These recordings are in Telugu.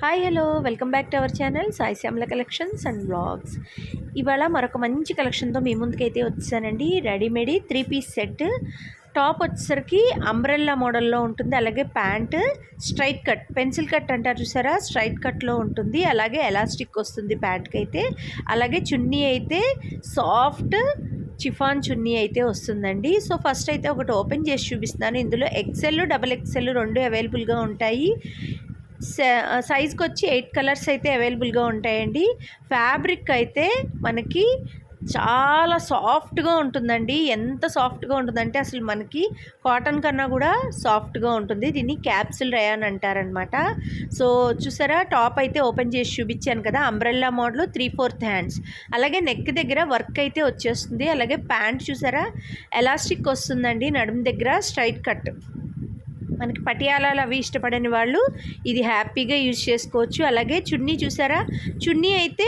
Hi hello welcome back to our channel Sai Shyamala collections and blogs. ఇవాళ మరొక మంచి కలెక్షన్తో మీ ముందుకైతే వచ్చానండి. Readymade 3 piece set. టాప్ వచ్చేసరికి అంబ్రెల్లా మోడల్లో ఉంటుంది. అలాగే pant straight cut, pencil cut అంటారు చూసారా, స్ట్రైట్ కట్లో ఉంటుంది. అలాగే ఎలాస్టిక్ వస్తుంది ప్యాంట్కి అయితే. అలాగే చున్నీ అయితే సాఫ్ట్ చిఫాన్ చున్నీ అయితే వస్తుందండి. సో ఫస్ట్ అయితే ఒకటి ఓపెన్ చేసి చూపిస్తున్నాను. ఇందులో ఎక్సెల్, డబుల్ ఎక్సెల్ రెండు అవైలబుల్గా ఉంటాయి. సైజ్కి వచ్చి 8 కలర్స్ అయితే అవైలబుల్గా ఉంటాయండి. ఫ్యాబ్రిక్ అయితే మనకి చాలా సాఫ్ట్గా ఉంటుందండి. ఎంత సాఫ్ట్గా ఉంటుందంటే అసలు మనకి కాటన్ కన్నా కూడా సాఫ్ట్గా ఉంటుంది. దీన్ని క్యాప్సిల్ రయాన్ అంటారనమాట. సో చూసారా, టాప్ అయితే ఓపెన్ చేసి చూపించాను కదా, అంబ్రెల్లా మోడల్ 3/4 హ్యాండ్స్. అలాగే నెక్ దగ్గర వర్క్ అయితే వచ్చేస్తుంది. అలాగే ప్యాంట్ చూసారా, ఎలాస్టిక్ వస్తుందండి. నడుము దగ్గర స్ట్రైట్ కట్. మనకి పటియాలాలు అవి ఇష్టపడని వాళ్ళు ఇది హ్యాపీగా యూజ్ చేసుకోవచ్చు. అలాగే చున్నీ చూసారా, చున్నీ అయితే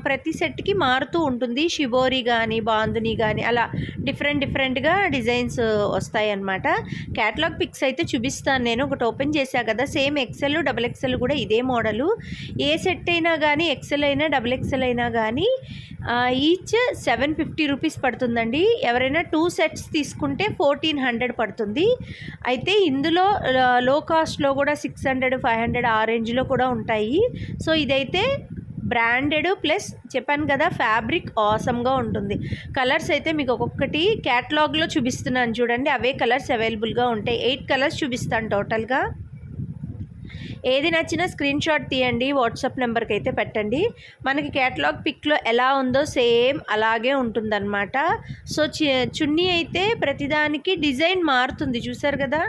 ప్రతి సెట్కి మారుతూ ఉంటుంది. షిబోరి కానీ బాందుని కానీ అలా డిఫరెంట్గా డిజైన్స్ వస్తాయి అన్నమాట. క్యాటలాగ్ పిక్స్ అయితే చూపిస్తాను నేను. ఒకటి ఓపెన్ చేశా కదా, సేమ్ ఎక్సెల్, డబుల్ ఎక్సెల్ కూడా ఇదే మోడలు. ఏ సెట్ అయినా కానీ, ఎక్సెల్ అయినా డబుల్ ఎక్సెల్ అయినా కానీ ఈచ్ 750 రూపీస్ పడుతుందండి. ఎవరైనా 2 సెట్స్ తీసుకుంటే 1400 పడుతుంది. అయితే ఇందులో లో కాస్ట్లో కూడా 600, 500 ఆ రేంజ్లో కూడా ఉంటాయి. సో ఇదైతే బ్రాండెడ్ ప్లస్ చెప్పాను కదా, ఫ్యాబ్రిక్ ఆసమ్గా ఉంటుంది. కలర్స్ అయితే మీకు ఒక్కొక్కటి క్యాటలాగ్లో చూపిస్తున్నాను చూడండి, అవే కలర్స్ అవైలబుల్గా ఉంటాయి. 8 కలర్స్ చూపిస్తాను టోటల్గా. ఏది నచ్చినా స్క్రీన్ షాట్ తీయండి, వాట్సాప్ నెంబర్కి అయితే పెట్టండి. మనకి క్యాటలాగ్ పిక్లో ఎలా ఉందో సేమ్ అలాగే ఉంటుందన్నమాట. సో చున్నీ అయితే ప్రతిదానికి డిజైన్ మారుతుంది చూసారు కదా.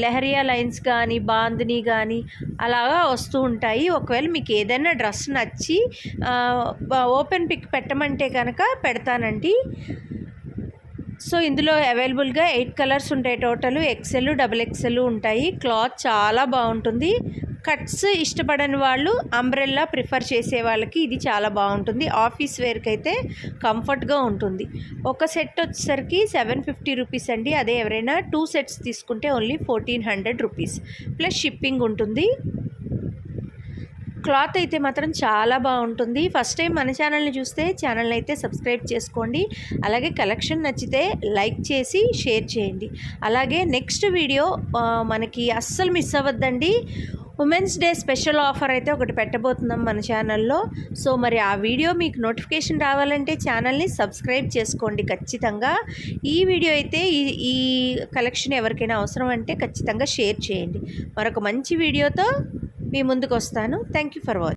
లెహరియా లైన్స్ కానీ బాందిని కానీ అలాగా వస్తూ ఉంటాయి. ఒకవేళ మీకు ఏదైనా డ్రెస్ నచ్చి ఓపెన్ పిక్ పెట్టమంటే కనుక పెడతానండి. సో ఇందులో అవైలబుల్గా 8 కలర్స్ ఉంటాయి టోటల్. ఎక్సెల్, డబుల్ ఎక్సెల్ ఉంటాయి. క్లాత్ చాలా బాగుంటుంది. కట్స్ ఇష్టపడని వాళ్ళు, అంబ్రెల్లా ప్రిఫర్ చేసే వాళ్ళకి ఇది చాలా బాగుంటుంది. ఆఫీస్ వేర్కి అయితే కంఫర్ట్గా ఉంటుంది. ఒక సెట్ వచ్చేసరికి 750 రూపీస్ అండి. అదే ఎవరైనా 2 సెట్స్ తీసుకుంటే ఓన్లీ 1400 రూపీస్ ప్లస్ షిప్పింగ్ ఉంటుంది. క్లాత్ అయితే మాత్రం చాలా బాగుంటుంది. ఫస్ట్ టైం మన ఛానల్ని చూస్తే ఛానల్ని అయితే సబ్స్క్రైబ్ చేసుకోండి. అలాగే కలెక్షన్ నచ్చితే లైక్ చేసి షేర్ చేయండి. అలాగే నెక్స్ట్ వీడియో మనకి అస్సలు మిస్ అవ్వద్దండి. ఉమెన్స్ డే స్పెషల్ ఆఫర్ అయితే ఒకటి పెట్టబోతున్నాం మన ఛానల్లో. సో మరి ఆ వీడియో మీకు నోటిఫికేషన్ రావాలంటే ఛానల్ని సబ్స్క్రైబ్ చేసుకోండి ఖచ్చితంగా. ఈ వీడియో అయితే ఈ కలెక్షన్ ఎవరికైనా అవసరం అంటే ఖచ్చితంగా షేర్ చేయండి. మరొక మంచి వీడియోతో మీ ముందుకు వస్తాను. Thank you for watching.